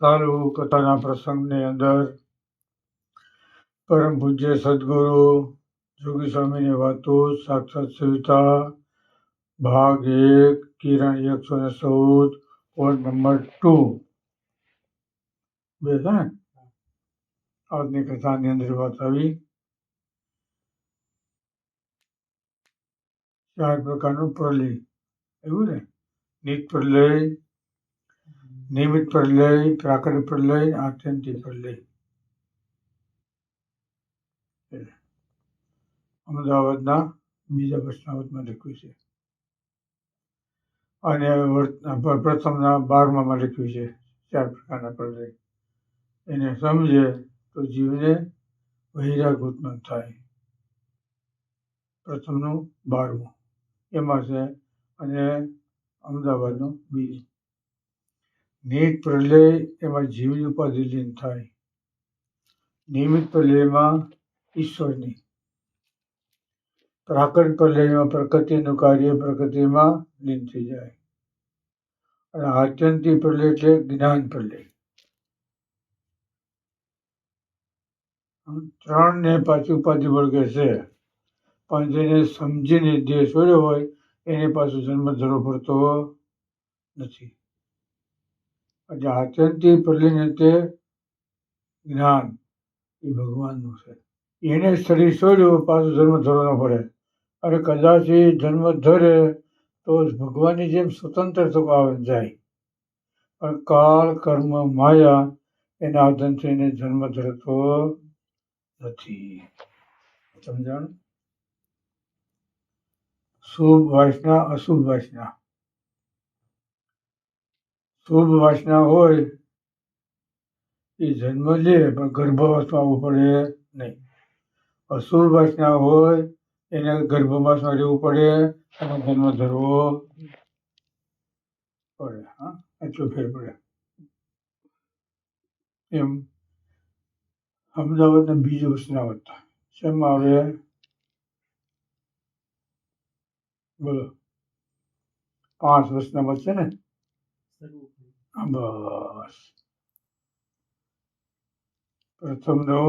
સારું કથાના પ્રસંગની અંદર પરમ પૂજ્ય સદગુરુ જોગી સ્વામીની વાતો સાક્ષાત સવિતા ભાગ 1 કિરણ 114 પોઈન્ટ નંબર 2 બે છે ને આજની કથાની અંદર વાત આવી 4 પ્રકારનું પ્રલય એવું ને નિત પ્રલય, નિમિત્ત પ્રલય, પ્રાકૃતિક પ્રલય, આત્યંતિક પ્રલય. અમદાવાદના બીજા પ્રશ્નાવતમાં લખ્યું છે અને પ્રથમના 12માં લખ્યું છે 4 પ્રકારના પ્રલય. એને સમજે તો જીવને વૈરાગ ઉત્પન્ન થાય. પ્રથમનું 12મું એમાં છે અને અમદાવાદનું બીજું. નિત પ્રલય એમાં જીવની ઉપાધિ લીન થાય. નિમિત્ત પ્રલયમાં ઈશ્વરની. પ્રાકૃતિક પ્રલયમાં પ્રકૃતિનું કાર્ય પ્રકૃતિમાં લીન થઈ જાય. અને આત્યંતિક પ્રલય એટલે જ્ઞાન પ્રલય. 3ને પાછી ઉપાધિ વળગે છે પણ જેને સમજીને દેહ છોડ્યો હોય એને પાછું જન્મ ધરવો પડતો નથી. એટલે આત્યંતિક પ્રલય તે જ્ઞાન એ ભગવાનનું છે. એને શરીર છોડ્યું પાછું જન્મ ધરવો ન પડે. અને કદાચ એ જન્મ ધરે તો ભગવાનની જેમ સ્વતંત્ર થવા જાય. પણ કાળ કર્મ માયા એના આધીન થઈને જન્મ ધરતો નથી. સમજાણું? શુભ વાસના અશુભ વાસના. શુભ વાસના હોય એ જન્મ લે પણ ગર્ભવાસમાં આવવું પડે નહીં. અશુભ વાસના હોય એને ગર્ભવાસમાં રહેવું પડે અને જન્મ ધરવો પડે. હા, એટલો ફેર પડે. એમ અમદાવાદના બીજું વસનાવત શેમાં આવે બોલો? 5 વસનાવત છે ને? બસ પ્રથમનો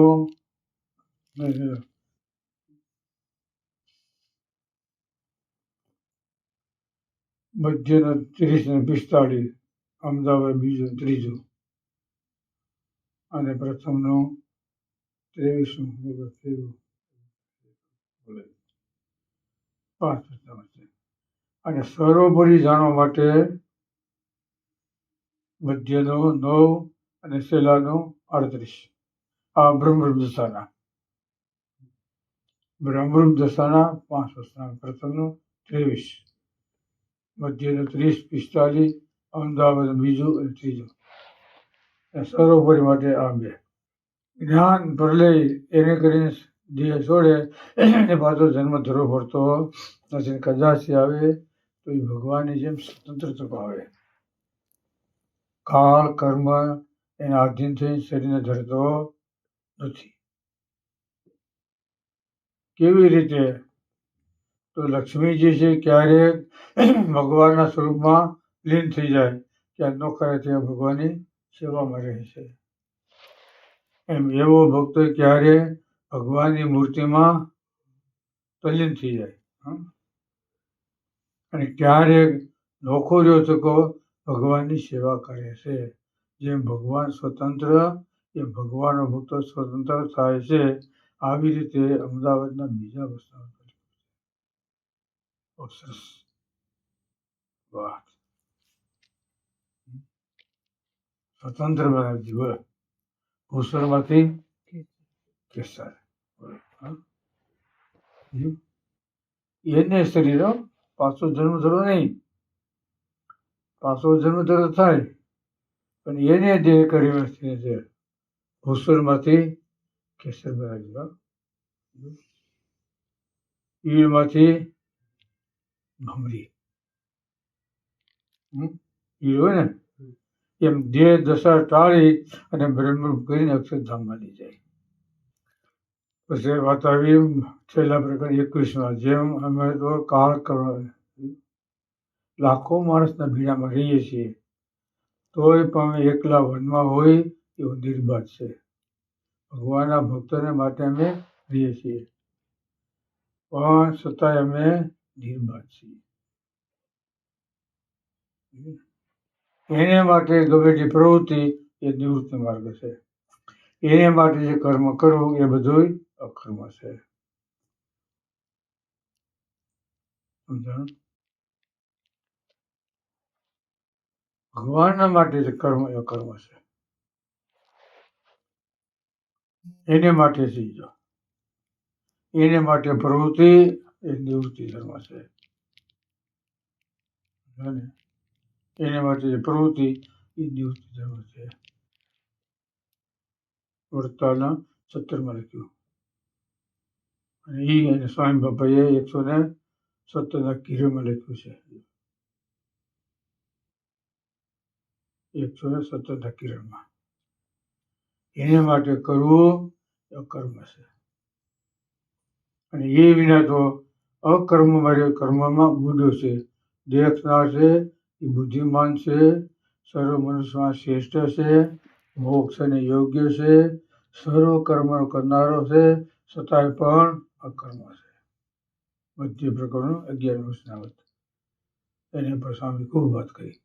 મધ્યનો 30 ને 45, અમદાવાદ બીજું ત્રીજું અને પ્રથમનું 23. 5 વસનાવત છે. અને સર્વોપરી જાણવા માટે મધ્યનો 9 અને છેલ્લાનું 38. આ બ્રહ્મરૂપ દશાના 5 વસનાવત. પ્રથમનું 23, મધ્યનું 30-45, અમદાવાદ બીજું અને ત્રીજું. સર્વોપરી માટે આ 2. જ્ઞાન પ્રલય એને કરીને દેહ છોડે એને પાછો જન્મ ધરવો પડતો નથી. કદાચ આવે તો એ ભગવાનની જેમ સ્વતંત્ર થવા આવે. કાળ કર્મ એના આધીન થઈ શરીરને ધરતો નથી. કેવી રીતે? તો લક્ષ્મીજી છે ક્યારેક ભગવાનના સ્વરૂપમાં લીન થઈ જાય, ક્યાંક નોખરે ત્યાં ભગવાનની સેવામાં રહે છે. એમ એવો ભક્તો ક્યારે ભગવાનની મૂર્તિમાં તલ્લીન થઈ જાય. અને ક્યારેક નોખો રહ્યો થકો ભગવાનની સેવા કરે છે. જેમ ભગવાન સ્વતંત્ર એ ભગવાનનો ભક્તો સ્વતંત્ર થાય છે. આવી રીતે અમદાવાદના બીજા વસનાવત. સરસ વાત. સ્વતંત્ર બનાવજી બોલો. ભૂષણમાંથી કેસર. એને શરીર પાછો જન્મ ધરવો નહીં. પાછો જન્મ ધરો થાય પણ એને દેહ કરી છે. ભૂષણમાંથી કેસર બનાવજી. ઈડમાંથી ભમરી. ઈડ હોય ને એમ દેહ દશા ટાળી અને બ્રહ્મરૂપ કરીને અક્ષરધામમાં લઈ જાય. પછી વાત આવી છેલ્લા પ્રકરણ 21માં. જેમ અમે તો કાળ કરવા લાખો માણસના ભીડામાં રહીએ છીએ તોય પણ અમે એકલા વનમાં હોય એવો નિર્બાધ છે. ભગવાનના ભક્તોને માટે અમે રહીએ છીએ, પણ છતાંય અમે નિર્બાધ છીએ. એને માટે ગમે તે પ્રવૃત્તિ એ નિવૃત્તિ માર્ગ છે. એને માટે જે કર્મ કરવું એ બધું અકર્મ છે. સમજાણું? ભગવાનના માટે જે કર્મ એ કર્મ છે. એને માટે સીજો, એને માટે પ્રવૃત્તિ એ નિવૃત્તિ ધર્મ છે. એને માટે જે પ્રવૃત્તિ એ નિવૃત્તિ ધર્મ છે. વર્તાના 17 લખ્યું, અને એને સ્વામી બાપાએ 117 કિરણમાં લખ્યું છે. 117 કિરણમાં એને માટે કરવું અકર્મ છે. અને એ વિના તો અકર્મ મારે કર્મમાં બુદ્ધો છે, દેખનાર છે, એ બુદ્ધિમાન છે, સર્વ મનુષ્યમાં શ્રેષ્ઠ છે, મોક્ષને યોગ્ય છે, સર્વ કર્મ કરનારો છે, છતાંય પણ અકર્મ છે. મધ્ય પ્રકરણનું 11 વચનાવત. એને પર સ્વામી ખૂબ વાત કરી.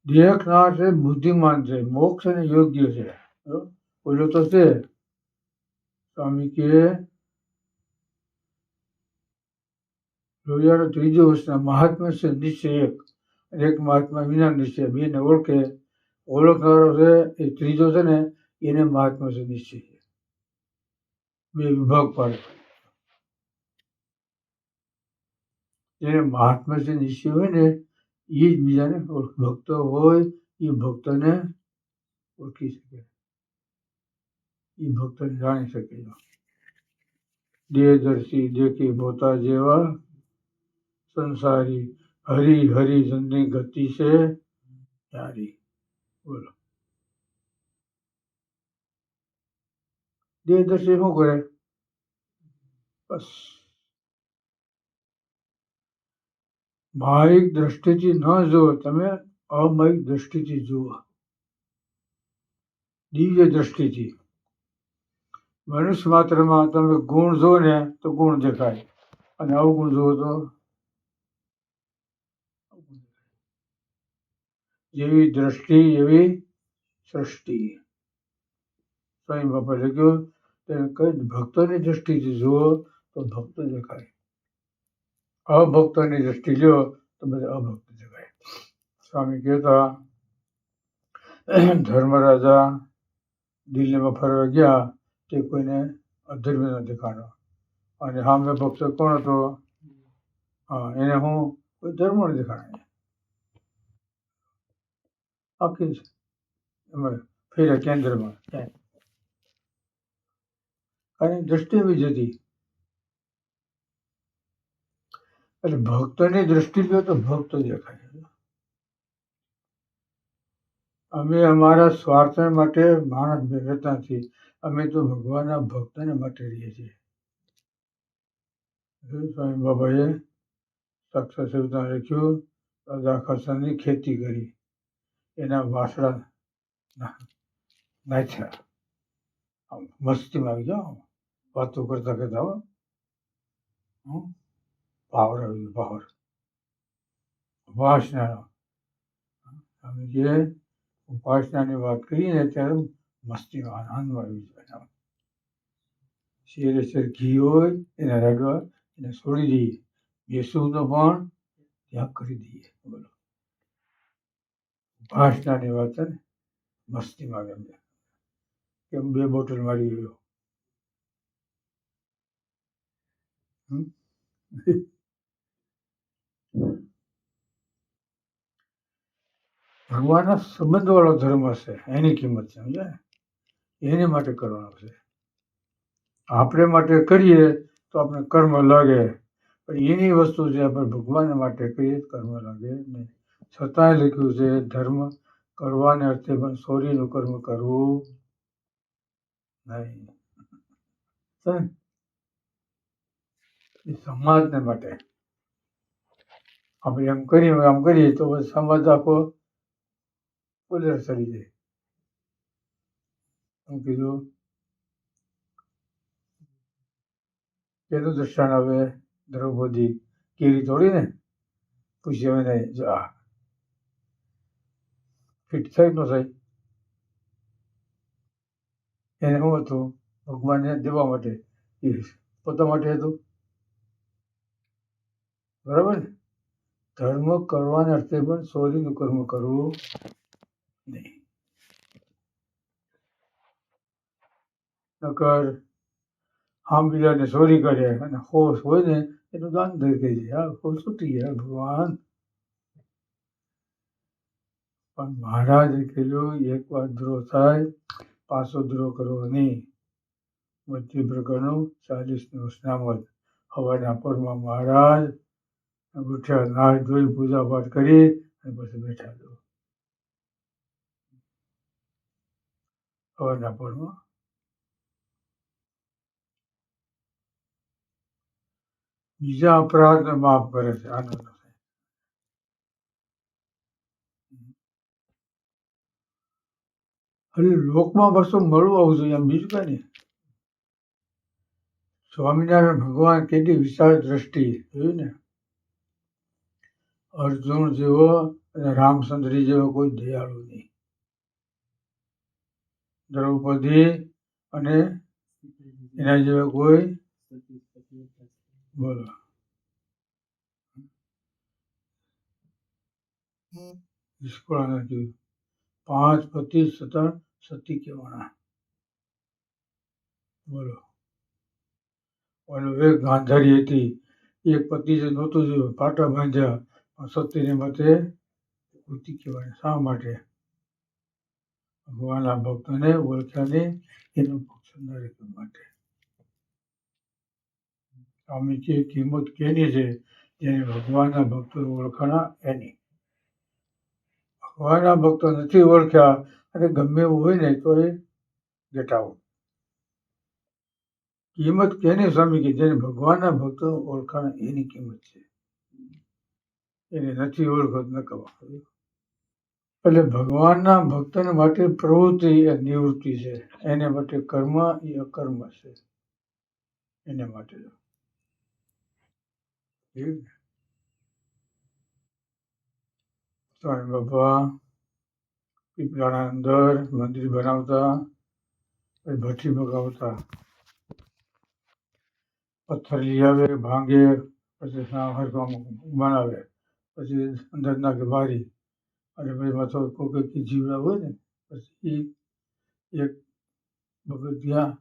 દેખનાર છે, બુદ્ધિમાન છે, મોક્ષ અને યોગ્ય છે. બોલો તો છે સ્વામી કે લોહિયાનો 3જો વચન, મહાત્મા છે નિશ્ચય એક મહાત્મા વિના નિશ્ચય, બેને ઓળખે. ઓળખનારો છે એ 3જો છે ને, એને મહાત્મા છે નિશ્ચય છે. 2 વિભાગ પાડે. એને મહાત્મા છે નિશ્ચય હોય ને, એ જ બીજાને ભક્તો હોય એ ભક્તોને ઓળખી શકે, એ ભક્તોને જાણી શકે. દેહદર્શી દેખી પોતા જેવા સંસારી, હરી હરિજનની ગતિ છે યારી. બોલો, દેહદર્શી શું કરે? બસ માયિક દ્રષ્ટિથી ન જુઓ, તમે અમાયિક દ્રષ્ટિથી જુઓ, દિવ્ય દ્રષ્ટિથી. મનુષ્ય માત્રમાં તમે ગુણ જુઓ ને તો ગુણ દેખાય, અને અવગુણ જુઓ તો જેવી દ્રષ્ટિ એવી સૃષ્ટિ. સ્વામી બાપા લખ્યું, ભક્તોની દ્રષ્ટિથી જુઓ તો ભક્તો દેખાય, અભક્તોની દ્રષ્ટિ લ્યો તો બધા અભક્ત દેખાય. સ્વામી કહેતા, ધર્મરાજા દિલ્હીમાં ફરવા ગયા તે કોઈને અધર્મી ન દેખાણો, અને સામે ભક્ત કોણ હતો? એને હું કોઈ ધર્મ ન દેખાણે. આખી એમાં ફેર્યા કેન્દ્રમાં, અને દ્રષ્ટિ બી જતી. એટલે ભક્તોની દ્રષ્ટિ લ્યો તો ભક્તો દેખાય. અમે અમારા સ્વાર્થ માટે માણસ રહેતા નથી, અમે તો ભગવાનના ભક્તને માટે રહીએ છીએ. સ્વામી બાબાએ સાક્ષાત સવિતા લખ્યું, રાજા ખરસાની ખેતી કરી, એના વાસડા નાખ્યા, મસ્તીમાં આવી જાઓ, વાતો કરતા કરતા પાવર આવી ગયો, પાવર ઉપાસના. અમે જે ઉપાસનાની વાત કરીને ત્યારે મસ્તીમાં આનંદમાં આવી જાય. શેરે શેર ઘી હોય એના લાડવા એને છોડી દઈએ, બેસવું તો પણ ત્યાગ કરી દઈએ. બોલો, ઉપાસનાની વાત છે ને, મસ્તીમાં ગમે કેમ 2 બોટલ મારી ગયો. ભગવાનના સંબંધ વાળો ધર્મ હશે, એની કિંમત સમજાય, એની માટે કરવાનો છે. આપણે માટે કરીએ તો આપણે કર્મ લાગે, પણ એની વસ્તુ છે આપણે ભગવાન માટે કરીએ કર્મ લાગે નહીં. છતાંય લખ્યું છે ધર્મ કરવાને અર્થે પણ ચોરીનું કર્મ કરવું નહીં. એ સમાજને માટે આપણે એમ કરીએ તો પછી સંવાદ આખો ઉલટ ચડી જાય. હું કીધું કેનું દર્શન આવે? દ્રૌપદી કેરી તોડી ને પૂછ્યું નહીં જો આ ફિટ થાય ન થાય એને શું હતું? ભગવાનને દેવા માટે, એ પોતા માટે હતું. બરાબર ને? ધર્મ કરવાના અર્થે પણ ચોરીનું કર્મ કરવું નહીં. નકર બીજાને ચોરી કરે અને હોશ હોય ને એનું દાન ધરી દે. હોશ છૂટી જાય ભગવાન. પણ મહારાજે કીધું એક વાર દ્રોહ થાય પાછો દ્રોહ કરવો નહીં. બધી પ્રકારનું 40 વર્ષનામત હવાના પરમાં મહારાજ ઉઠ્યા, નાહી ધોઈ પૂજા પાઠ કરી અને પછી બેઠા દો હવાના પરમાં. બીજા અપરાધને માફ કરે છે. આનંદ એટલે લોકમાં પાછું મળવું આવવું જોઈએ, એમ બીજું કઈ નહીં. સ્વામિનારાયણ ભગવાન કેટલી વિશાળ દ્રષ્ટિ જોયું ને. અર્જુન જેવો અને રામચંદ્રી જેવો કોઈ દયાળુ નહીં. દ્રૌપદી અને એના જેવા કોઈ બોલો નિષ્ફળા નથી. 5 પતિ છતાં સતી કહેવાના. બોલો એક ગાંધારી હતી, એક પતિ જે નહોતું જોયું, પાટા બાંધ્યા, સતીને માટે સતી કહેવાય. શા માટે? ભગવાનના ભક્તોને ઓળખ્યા નહીં, એનું ભક્ષણ ન રાખવા માટે. સ્વામી કે કિંમત કેની છે? જેને ભગવાનના ભક્તો ઓળખાણા એની. ભગવાનના ભક્તો નથી ઓળખ્યા અને ગમે એવું હોય ને તો એ ગેટ આઉટ. કિંમત કેની? સ્વામી કે જેને ભગવાનના ભક્તો ઓળખાણ એની કિંમત છે. એને નથી ઓળખો ન કહેવા. એટલે ભગવાનના ભક્તને માટે પ્રવૃત્તિ એ નિવૃત્તિ છે, એને માટે કર્મ એ અકર્મ છે. એને માટે સ્વામી બાપા પીપળાના અંદર મંદિર બનાવતા, ભઠ્ઠી મગાવતા, પથ્થર લઈ આવે, ભાંગે, પછી બનાવે, પછી અંદર નાખે બારી, અને પછી માથો કોઈ જીવડા હોય ને પછી એક પગથિયાં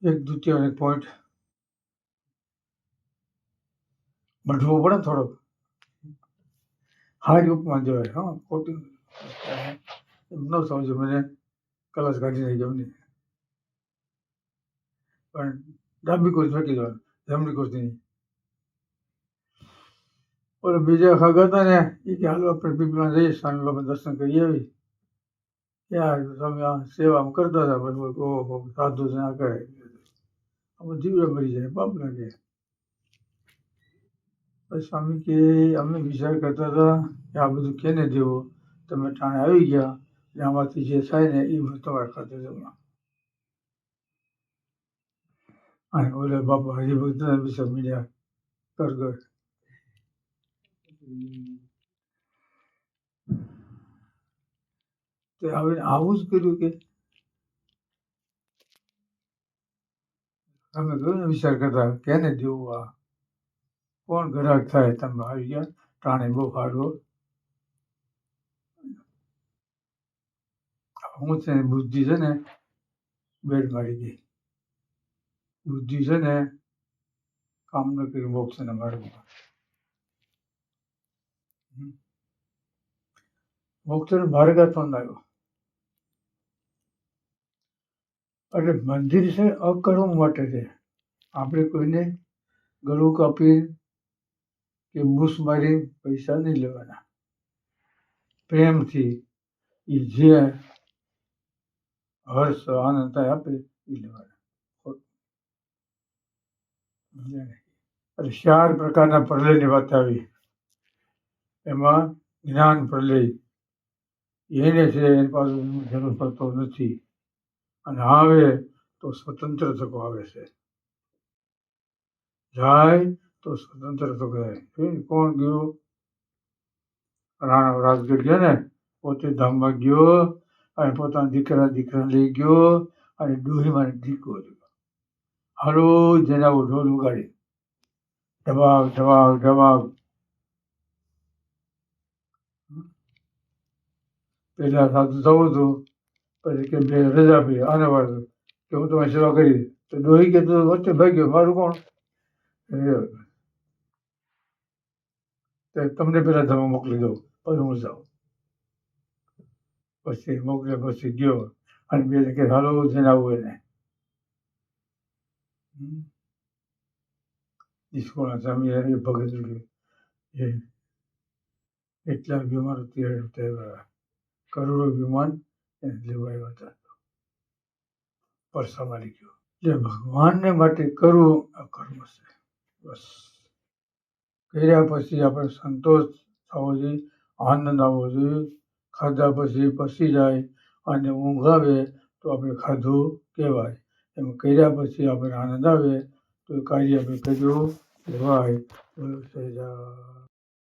1/2 પોઈન્ટ બઢવો પડે ને થોડોક, હારી ઉપમા દેવાય. હા, ખોટી એમ ન સમજો મને કલાસ કાઢી નાખી એમને. પણ ડાબી કોર્સ ફેંકી દેવાનું, જમણી કોર્સ નહીં. ઓલો બીજા ખગ હતા ને એ કે હાલો આપણે પીપળા જઈએ, સ્વામી બાબા દર્શન કરી આવી. ત્યાં સ્વામી સેવા કરતા હતા. પછી ઓહો સાધુ ના કરે, આમાં જીવડા મરી જાય, પાપ લાગે. સ્વામી કે અમે વિચાર કરતા હતા કે આ બધું કેને દેવું, તમે ટાણે આવી ગયા, આમાંથી જે થાય ને એ તમારા ખાતે જમા. અને ઓલા બાપા હરિભક્ત વિશે મીડિયા કરગર હવે આવું જ કર્યું કે તમે કહ્યું ને વિચાર કરતા કેને દેવું, આ કોણ ગ્રાહક થાય? તમે આવી ગયા ટાણે, બહુ સારું. હું છે બુદ્ધિ છે ને બેડ મારી ગઈ. બુદ્ધિ છે ને કામ ન કર્યું મોક્ષના માર્ગમાં. મોક્ષનો માર્ગ હતો ન આવ્યો. એટલે મંદિર છે અકર્મ માટે છે. આપણે કોઈને ગળું કાપી કે બૂસ મારી પૈસા નહીં લેવાના. પ્રેમથી એ જે હર્ષ આનંદ આપે એ લેવાના. એટલે 4 પ્રકારના પ્રલયની વાત આવી. એમાં જ્ઞાન પ્રલય એને છે એની પાસે જરૂર પડતો નથી, અને આવે તો સ્વતંત્ર થકો આવે છે. જાય તો સ્વતંત્ર થકો જાય. કોણ ગયો? રાણા રાજગઢ ગયો ને, પોતે ધામમાં ગયો અને પોતાના દીકરા લઈ ગયો અને ડોહીમાં ઢીકો થયો. હાલો જેના ઢોલ ઉગાડી, જવાબ જવાબ જવાબ. પેલા સાધુ થવું હતું, પછી કે બે રજા આપી આને વાળું કે હું તમારી સેવા કરી. તો ડોહી કે તું વચ્ચે ભાગ્યો, મારું કોણ? તમને પેલા ધર્મ મોકલી દઉં, પછી હું જાઉં. પછી મોકલે, પછી ગયો અને બે કે હાલો જેને આવું એને. ઈશ્વરના સ્વામી એ ભગત એ એટલા વિમાન કરોડો વિમાન એને લેવા આવ્યા હતા. પરસા મારી ગયો. એટલે ભગવાનને માટે કરવું આ કર્મ છે. બસ કર્યા પછી આપણે સંતોષ થવો જોઈએ, આનંદ આવવો જોઈએ. ખાધા પછી પસી જાય અને ઊંઘ આવે તો આપણે ખાધું કહેવાય. એમ કર્યા પછી આપણે આનંદ આવે તો કાર્ય આપણે કર્યું કહેવાય. બોલો સહેજા.